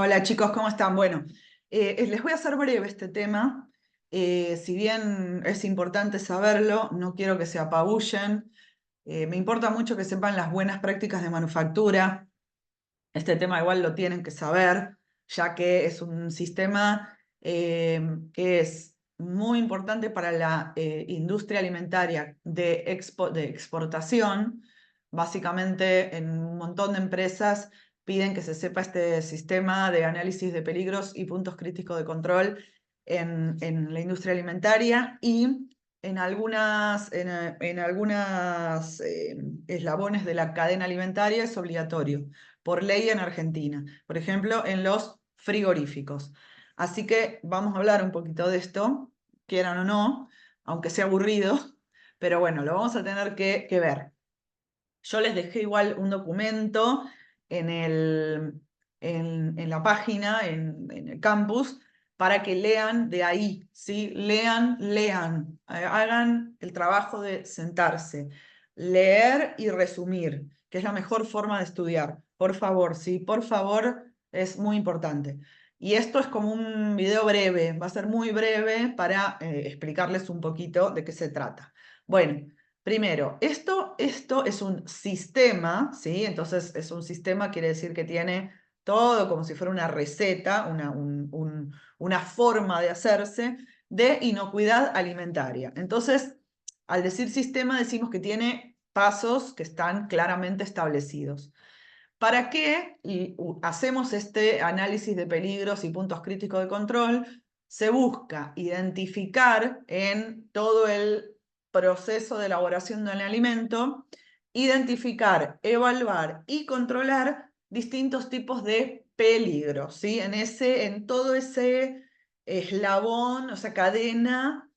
Hola chicos, ¿cómo están? Bueno, les voy a hacer breve este tema. Si bien es importante saberlo, no quiero que se apabullen. Me importa mucho que sepan las buenas prácticas de manufactura. Este tema igual lo tienen que saber, ya que es un sistema que es muy importante para la industria alimentaria de exportación. Básicamente, en un montón de empresas piden que se sepa este sistema de análisis de peligros y puntos críticos de control en la industria alimentaria y en algunas eslabones de la cadena alimentaria es obligatorio por ley en Argentina, por ejemplo, en los frigoríficos. Así que vamos a hablar un poquito de esto, quieran o no, aunque sea aburrido, pero bueno, lo vamos a tener que ver. Yo les dejé igual un documento en en la página, en el campus, para que lean de ahí, ¿sí? Lean, hagan el trabajo de sentarse, leer y resumir, que es la mejor forma de estudiar. Por favor, sí, por favor, es muy importante. Y esto es como un video breve, va a ser muy breve para explicarles un poquito de qué se trata. Bueno. Primero, esto es un sistema, ¿sí? Entonces es un sistema, quiere decir que tiene todo como si fuera una receta, una forma de hacerse de inocuidad alimentaria. Entonces, al decir sistema, decimos que tiene pasos que están claramente establecidos. ¿Para qué hacemos este análisis de peligros y puntos críticos de control? Se busca identificar en todo el proceso de elaboración de un alimento, identificar, evaluar y controlar distintos tipos de peligros, ¿sí? En todo ese eslabón, o sea, cadena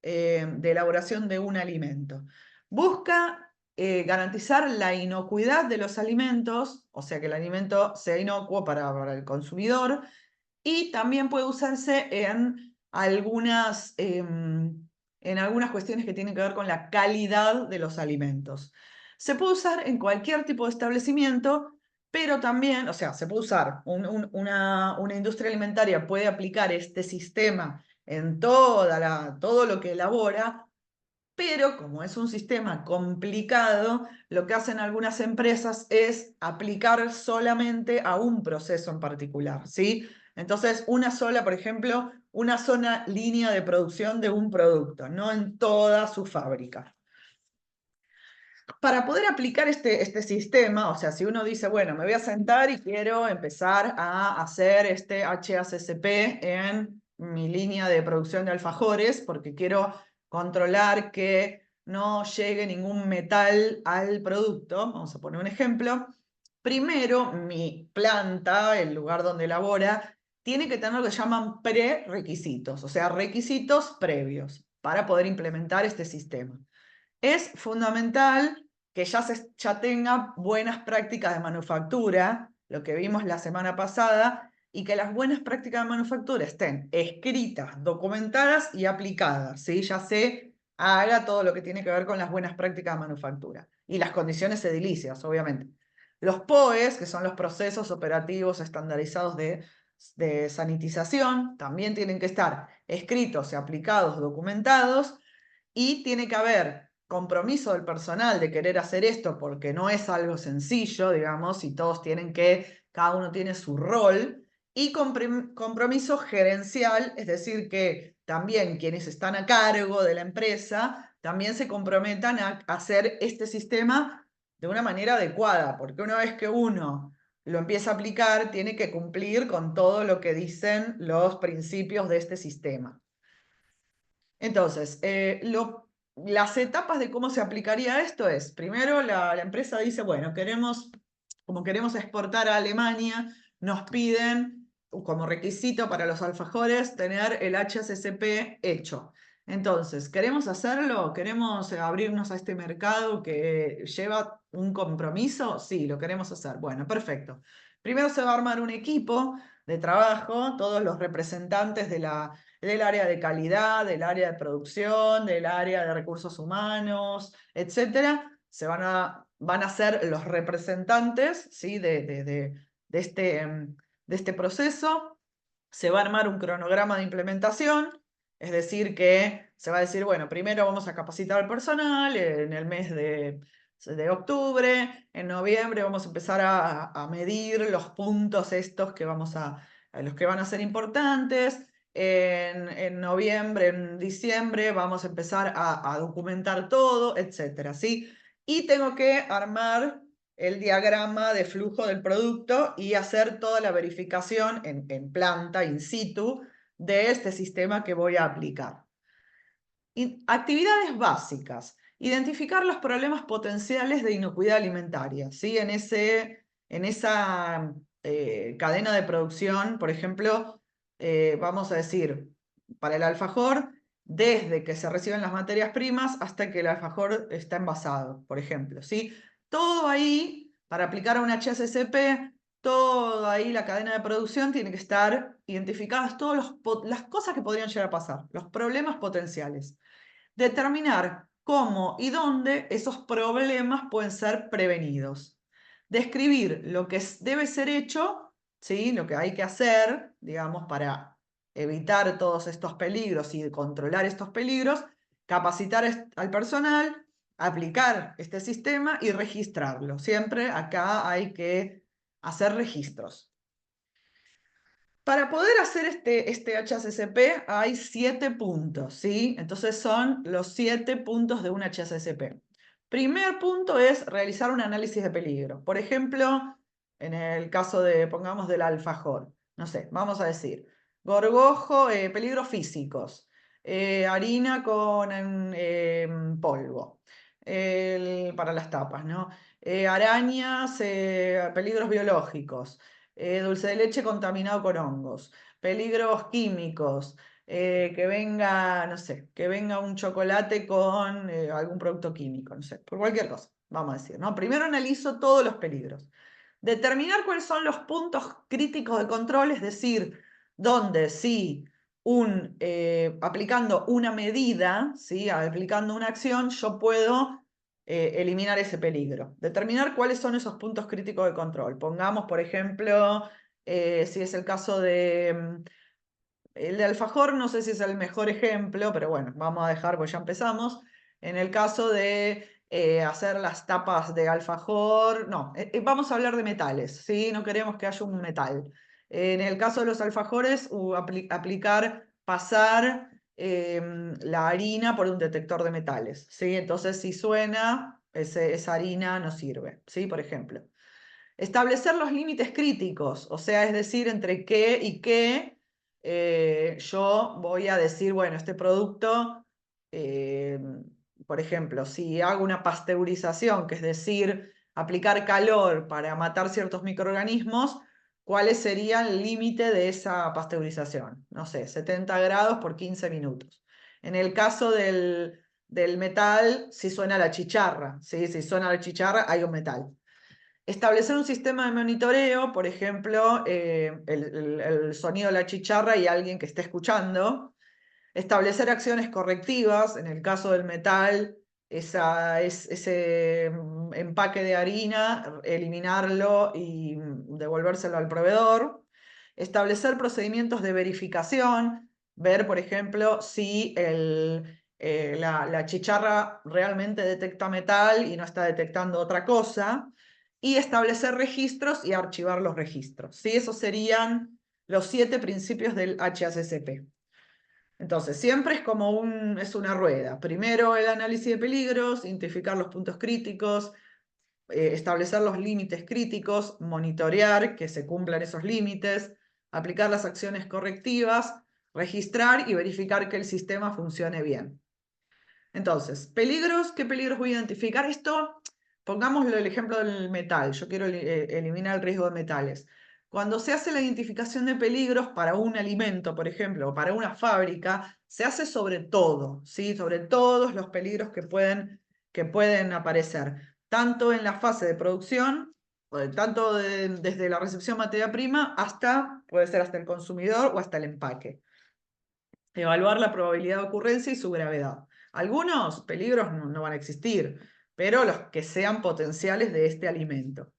de elaboración de un alimento. Busca garantizar la inocuidad de los alimentos, o sea, que el alimento sea inocuo para el consumidor, y también puede usarse en algunas cuestiones que tienen que ver con la calidad de los alimentos. Se puede usar en cualquier tipo de establecimiento, pero también, o sea, se puede usar, una industria alimentaria puede aplicar este sistema en todo lo que elabora, pero como es un sistema complicado, lo que hacen algunas empresas es aplicar solamente a un proceso en particular, ¿sí? Entonces, por ejemplo, una sola línea de producción de un producto, no en toda su fábrica. Para poder aplicar este sistema, o sea, si uno dice, bueno, me voy a sentar y quiero empezar a hacer este HACCP en mi línea de producción de alfajores, porque quiero controlar que no llegue ningún metal al producto, vamos a poner un ejemplo. Primero, mi planta, el lugar donde elabora, tiene que tener lo que llaman prerequisitos, o sea, requisitos previos para poder implementar este sistema. Es fundamental que ya tenga buenas prácticas de manufactura, lo que vimos la semana pasada, y que las buenas prácticas de manufactura estén escritas, documentadas y aplicadas, ¿sí? Ya se haga todo lo que tiene que ver con las buenas prácticas de manufactura y las condiciones edilicias, obviamente. Los POEs, que son los procesos operativos estandarizados de sanitización, también tienen que estar escritos y aplicados, documentados, y tiene que haber compromiso del personal de querer hacer esto porque no es algo sencillo, digamos, y cada uno tiene su rol, y compromiso gerencial, es decir, que también quienes están a cargo de la empresa también se comprometan a hacer este sistema de una manera adecuada, porque una vez que uno lo empieza a aplicar, tiene que cumplir con todo lo que dicen los principios de este sistema. Entonces, las etapas de cómo se aplicaría esto es, primero la empresa dice, bueno, como queremos exportar a Alemania, nos piden como requisito para los alfajores tener el HACCP hecho. Entonces, ¿queremos hacerlo? ¿Queremos abrirnos a este mercado que lleva un compromiso? Sí, lo queremos hacer. Bueno, perfecto. Primero se va a armar un equipo de trabajo, todos los representantes del área de calidad, del área de producción, del área de recursos humanos, etcétera, van a ser los representantes, ¿sí? de de este proceso. Se va a armar un cronograma de implementación, es decir, que se va a decir, bueno, primero vamos a capacitar al personal en el mes de octubre, en noviembre vamos a empezar a medir los puntos estos que los que van a ser importantes, en noviembre, en diciembre vamos a empezar a documentar todo, etcétera, ¿sí? Y tengo que armar el diagrama de flujo del producto y hacer toda la verificación en planta, in situ, de este sistema que voy a aplicar. Actividades básicas. Identificar los problemas potenciales de inocuidad alimentaria. ¿Sí? En esa cadena de producción, por ejemplo, vamos a decir, para el alfajor, desde que se reciben las materias primas hasta que el alfajor está envasado, por ejemplo. ¿Sí? Todo ahí, para aplicar a un HACCP, todo ahí, la cadena de producción, tiene que estar identificadas todas las cosas que podrían llegar a pasar, los problemas potenciales. Determinar cómo y dónde esos problemas pueden ser prevenidos. Describir lo que debe ser hecho, ¿sí? Lo que hay que hacer, digamos, para evitar todos estos peligros y controlar estos peligros, capacitar al personal, aplicar este sistema y registrarlo. Siempre acá hay que hacer registros. Para poder hacer este HACCP hay 7 puntos, ¿sí? Entonces son los 7 puntos de un HACCP. Primer punto es realizar un análisis de peligro. Por ejemplo, en el caso pongamos, del alfajor. No sé, vamos a decir, gorgojo, peligros físicos, harina con polvo, para las tapas, ¿no? Arañas, peligros biológicos. Dulce de leche contaminado con hongos, peligros químicos, que venga, no sé, que venga un chocolate con algún producto químico, no sé, por cualquier cosa, vamos a decir, ¿no? Primero analizo todos los peligros. Determinar cuáles son los puntos críticos de control, es decir, dónde si aplicando una medida, ¿sí? Aplicando una acción, yo puedo eliminar ese peligro. Determinar cuáles son esos puntos críticos de control. Pongamos, por ejemplo, si es el caso el de alfajor, no sé si es el mejor ejemplo, pero bueno, vamos a dejar, pues ya empezamos. En el caso de hacer las tapas de alfajor, no, vamos a hablar de metales, ¿sí? No queremos que haya un metal. En el caso de los alfajores, pasar la harina por un detector de metales, ¿sí? Entonces, si suena, esa harina no sirve, ¿sí? Por ejemplo. Establecer los límites críticos, o sea, es decir, entre qué y qué yo voy a decir, bueno, este producto, eh, por ejemplo, si hago una pasteurización, que es decir, aplicar calor para matar ciertos microorganismos, ¿cuál sería el límite de esa pasteurización? No sé, 70 grados por 15 minutos. En el caso del metal, si suena la chicharra, ¿sí? Si suena la chicharra, hay un metal. Establecer un sistema de monitoreo, por ejemplo, el sonido de la chicharra y alguien que esté escuchando. Establecer acciones correctivas, en el caso del metal, ese empaque de harina, eliminarlo y devolvérselo al proveedor. Establecer procedimientos de verificación, ver, por ejemplo, si la chicharra realmente detecta metal y no está detectando otra cosa. Y establecer registros y archivar los registros. ¿Sí? Esos serían los 7 principios del HACCP. Entonces, siempre es una rueda. Primero el análisis de peligros, identificar los puntos críticos, establecer los límites críticos, monitorear que se cumplan esos límites, aplicar las acciones correctivas, registrar y verificar que el sistema funcione bien. Entonces, peligros, ¿qué peligros voy a identificar? Esto, pongámoslo el ejemplo del metal. Yo quiero eliminar el riesgo de metales. Cuando se hace la identificación de peligros para un alimento, por ejemplo, o para una fábrica, se hace sobre todo, ¿sí? Sobre todos los peligros que pueden aparecer, tanto en la fase de producción, tanto desde la recepción materia prima puede ser hasta el consumidor o hasta el empaque. Evaluar la probabilidad de ocurrencia y su gravedad. Algunos peligros no van a existir, pero los que sean potenciales de este alimento.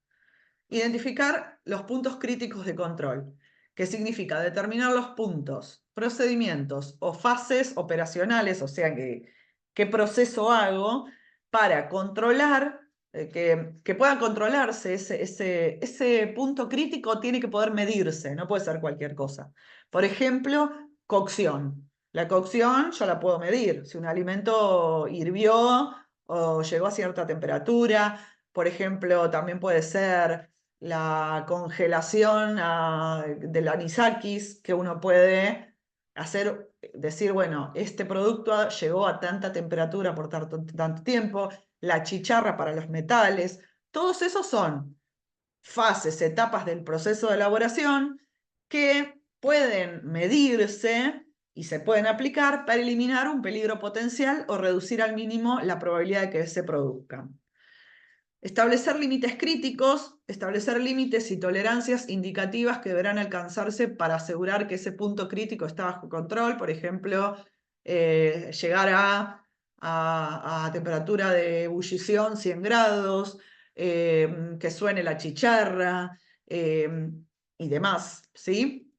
Identificar los puntos críticos de control. que significa determinar los puntos, procedimientos o fases operacionales, o sea, qué proceso hago para controlar, que pueda controlarse ese punto crítico tiene que poder medirse, no puede ser cualquier cosa. Por ejemplo, cocción. La cocción yo la puedo medir. Si un alimento hirvió o llegó a cierta temperatura, por ejemplo, también puede ser la congelación del anisakis, que uno puede hacer, decir, bueno, este producto llegó a tanta temperatura por tanto tiempo, la chicharra para los metales, todos esos son fases, etapas del proceso de elaboración que pueden medirse y se pueden aplicar para eliminar un peligro potencial o reducir al mínimo la probabilidad de que se produzcan. Establecer límites críticos, establecer límites y tolerancias indicativas que deberán alcanzarse para asegurar que ese punto crítico está bajo control. Por ejemplo, llegar a temperatura de ebullición 100 grados, que suene la chicharra y demás, ¿sí?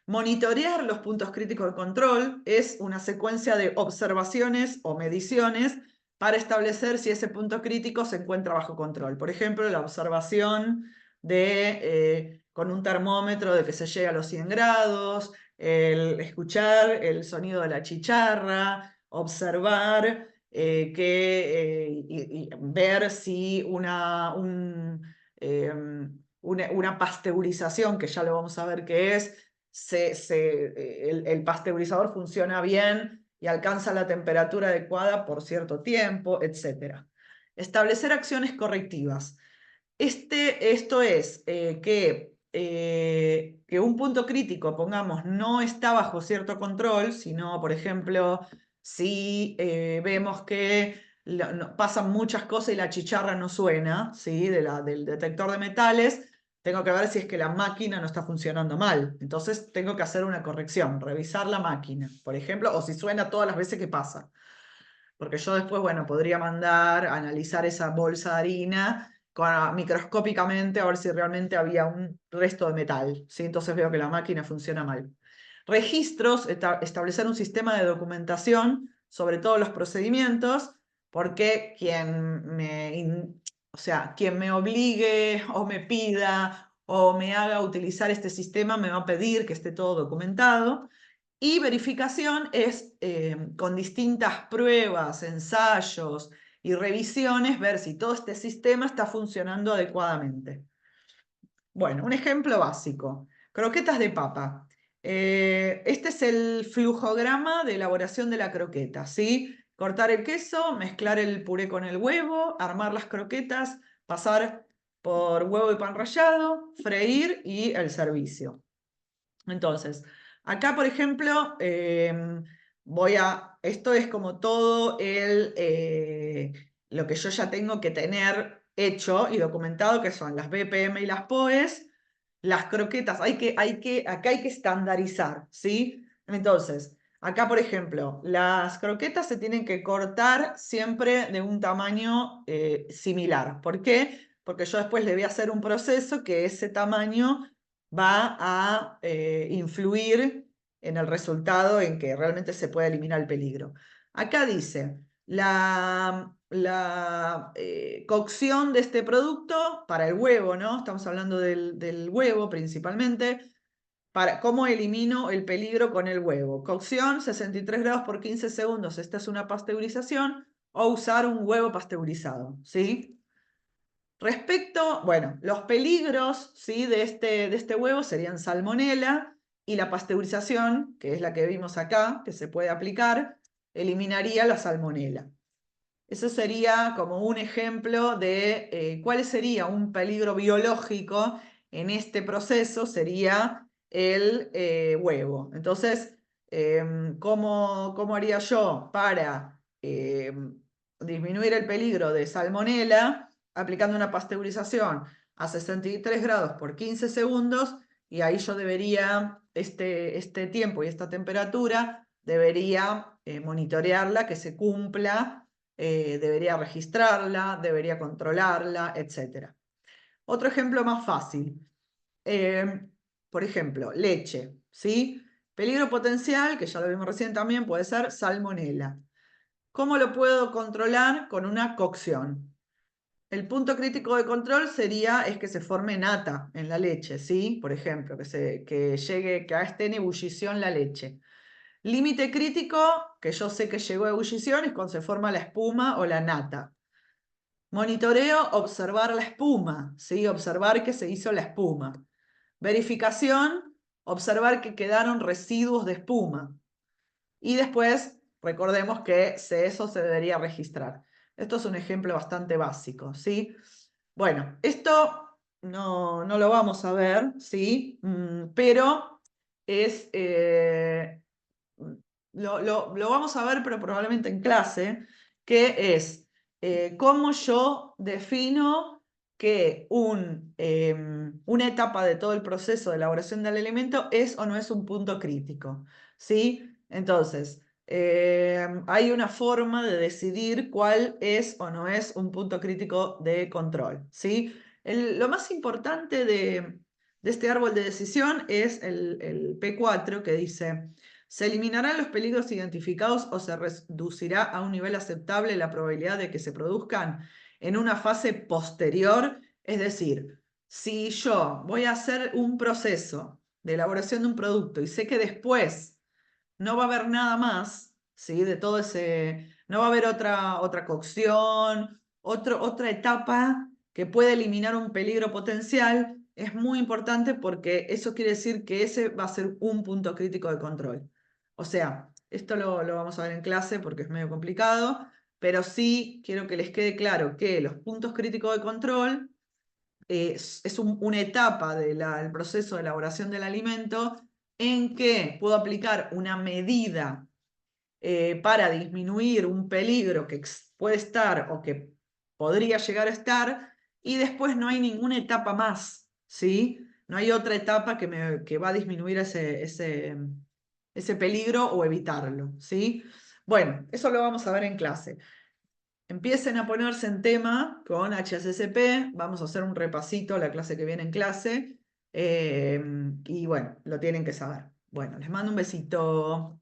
Monitorear los puntos críticos de control es una secuencia de observaciones o mediciones para establecer si ese punto crítico se encuentra bajo control. Por ejemplo, la observación con un termómetro de que se llega a los 100 grados, el escuchar el sonido de la chicharra, observar y ver si una pasteurización, que ya lo vamos a ver qué es, el pasteurizador funciona bien y alcanza la temperatura adecuada por cierto tiempo, etc. Establecer acciones correctivas. Esto es que un punto crítico, pongamos, no está bajo cierto control, sino, por ejemplo, si vemos que pasan muchas cosas y la chicharra no suena, ¿sí? Del detector de metales, tengo que ver si es que la máquina no está funcionando mal. Entonces tengo que hacer una corrección, revisar la máquina, por ejemplo, o si suena todas las veces que pasa. Porque yo después, bueno, podría mandar a analizar esa bolsa de harina microscópicamente a ver si realmente había un resto de metal, ¿sí? Entonces veo que la máquina funciona mal. Registros, establecer un sistema de documentación sobre todos los procedimientos, porque o sea, quien me obligue o me pida o me haga utilizar este sistema me va a pedir que esté todo documentado. Y verificación es con distintas pruebas, ensayos y revisiones ver si todo este sistema está funcionando adecuadamente. Bueno, un ejemplo básico. Croquetas de papa. Este es el flujograma de elaboración de la croqueta, ¿sí? Cortar el queso, mezclar el puré con el huevo, armar las croquetas, pasar por huevo y pan rallado, freír y el servicio. Entonces, acá, por ejemplo, esto es como todo lo que yo ya tengo que tener hecho y documentado, que son las BPM y las POEs, las croquetas, acá hay que estandarizar, ¿sí? Entonces, acá, por ejemplo, las croquetas se tienen que cortar siempre de un tamaño similar. ¿Por qué? Porque yo después le voy a hacer un proceso que ese tamaño va a influir en el resultado, en que realmente se pueda eliminar el peligro. Acá dice, la cocción de este producto para el huevo, ¿no? Estamos hablando del huevo principalmente. ¿Cómo elimino el peligro con el huevo? Cocción 63 grados por 15 segundos. Esta es una pasteurización, o usar un huevo pasteurizado, ¿sí? Respecto, bueno, los peligros, ¿sí? de este huevo serían salmonela, y la pasteurización, que es la que vimos acá, que se puede aplicar, eliminaría la salmonela. Eso sería como un ejemplo de cuál sería un peligro biológico en este proceso, sería el huevo. Entonces, ¿cómo haría yo para disminuir el peligro de salmonela? Aplicando una pasteurización a 63 grados por 15 segundos, y ahí yo debería, este tiempo y esta temperatura, debería monitorearla, que se cumpla, debería registrarla, debería controlarla, etc. Otro ejemplo más fácil. por ejemplo, leche, ¿sí? Peligro potencial, que ya lo vimos recién también, puede ser salmonela. ¿Cómo lo puedo controlar? Con una cocción. El punto crítico de control es que se forme nata en la leche, ¿sí? Por ejemplo, que esté en ebullición la leche. Límite crítico, que yo sé que llegó a ebullición, es cuando se forma la espuma o la nata. Monitoreo, observar la espuma, ¿sí? Observar que se hizo la espuma. Verificación, observar que quedaron residuos de espuma. Y después, recordemos que eso se debería registrar. Esto es un ejemplo bastante básico, ¿sí? Bueno, esto no lo vamos a ver, ¿sí? Pero es, lo vamos a ver, pero probablemente en clase, que es cómo yo defino que una etapa de todo el proceso de elaboración del alimento es o no es un punto crítico, ¿sí? Entonces, hay una forma de decidir cuál es o no es un punto crítico de control, ¿sí? Lo más importante de este árbol de decisión es el P4, que dice: se eliminarán los peligros identificados o se reducirá a un nivel aceptable la probabilidad de que se produzcan en una fase posterior. Es decir, si yo voy a hacer un proceso de elaboración de un producto y sé que después no va a haber nada más, ¿sí? De todo no va a haber otra cocción, otra etapa que pueda eliminar un peligro potencial, es muy importante porque eso quiere decir que ese va a ser un punto crítico de control. O sea, esto lo vamos a ver en clase porque es medio complicado, pero sí quiero que les quede claro que los puntos críticos de control es una etapa del proceso de elaboración del alimento en que puedo aplicar una medida para disminuir un peligro que puede estar o que podría llegar a estar, y después no hay ninguna etapa más, ¿sí? No hay otra etapa que va a disminuir ese peligro o evitarlo, ¿sí? Bueno, eso lo vamos a ver en clase. Empiecen a ponerse en tema con HACCP, vamos a hacer un repasito la clase que viene en clase, y bueno, lo tienen que saber. Bueno, les mando un besito.